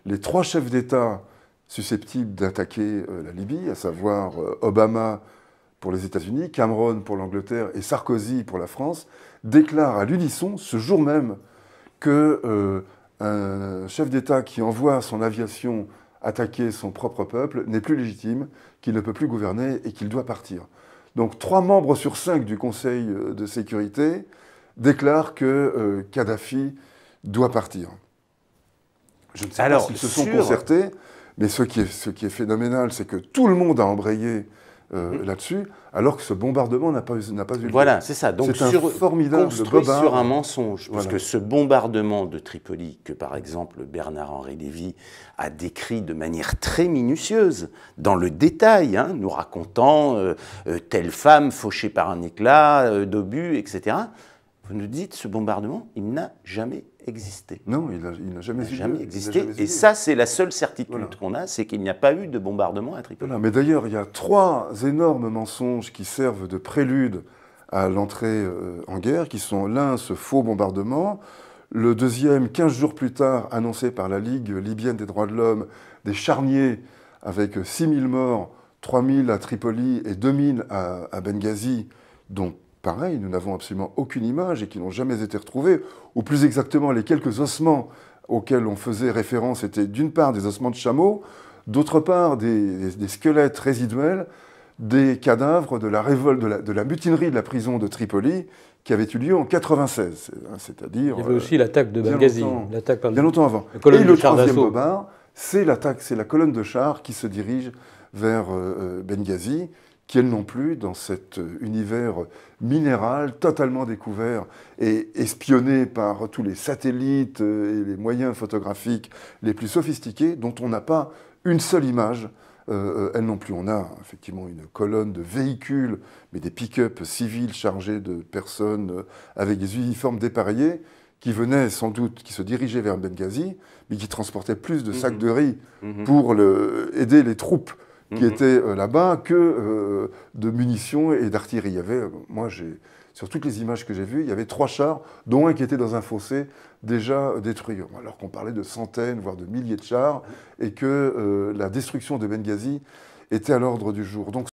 les 3 chefs d'État susceptibles d'attaquer la Libye, à savoir Obama pour les États-Unis, Cameron pour l'Angleterre et Sarkozy pour la France, déclarent à l'unisson, ce jour même, que un chef d'État qui envoie son aviation attaquer son propre peuple n'est plus légitime, qu'il ne peut plus gouverner et qu'il doit partir. Donc 3 membres sur 5 du Conseil de sécurité déclarent que Kadhafi doit partir. Je ne sais pas s'ils se sont concertés, mais ce qui est phénoménal, c'est que tout le monde a embrayé là-dessus, alors que ce bombardement n'a pas eu lieu. Voilà, c'est ça. Donc, c'est un formidable construit bobard. sur un mensonge. Voilà. Parce que ce bombardement de Tripoli, que par exemple Bernard-Henri Lévy a décrit de manière très minutieuse, dans le détail, hein, nous racontant telle femme fauchée par un éclat d'obus, etc. Vous nous dites, ce bombardement, il n'a jamais existé. Non, il n'a jamais existé. Et ça, c'est la seule certitude qu'on a, c'est qu'il n'y a pas eu de bombardement à Tripoli. Voilà. Mais d'ailleurs, il y a 3 énormes mensonges qui servent de prélude à l'entrée en guerre, qui sont l'un, ce faux bombardement, le deuxième, 15 jours plus tard, annoncé par la Ligue libyenne des droits de l'homme, des charniers avec 6000 morts, 3000 à Tripoli et 2000 à Benghazi, dont pareil, nous n'avons absolument aucune image et qui n'ont jamais été retrouvés, ou plus exactement, les quelques ossements auxquels on faisait référence étaient d'une part des ossements de chameaux, d'autre part des squelettes résiduels des cadavres de la révolte, de la mutinerie de la prison de Tripoli qui avait eu lieu en 96, c'est-à-dire... Il y avait aussi l'attaque de Benghazi. Bien longtemps avant. Et le troisième bobard, c'est la colonne de chars qui se dirige vers Benghazi, qui, elles non plus, dans cet univers minéral, totalement découvert et espionné par tous les satellites et les moyens photographiques les plus sophistiqués, dont on n'a pas une seule image. Elles non plus, on a effectivement une colonne de véhicules, mais des pick-up civils chargés de personnes avec des uniformes dépareillés, qui venaient sans doute, qui se dirigeaient vers Benghazi, mais qui transportaient plus de sacs de riz pour aider les troupes qui étaient là-bas que de munitions et d'artillerie. Il y avait, sur toutes les images que j'ai vues, il y avait 3 chars, dont un qui était dans un fossé déjà détruit. Alors qu'on parlait de centaines, voire de milliers de chars, et que la destruction de Benghazi était à l'ordre du jour. Donc,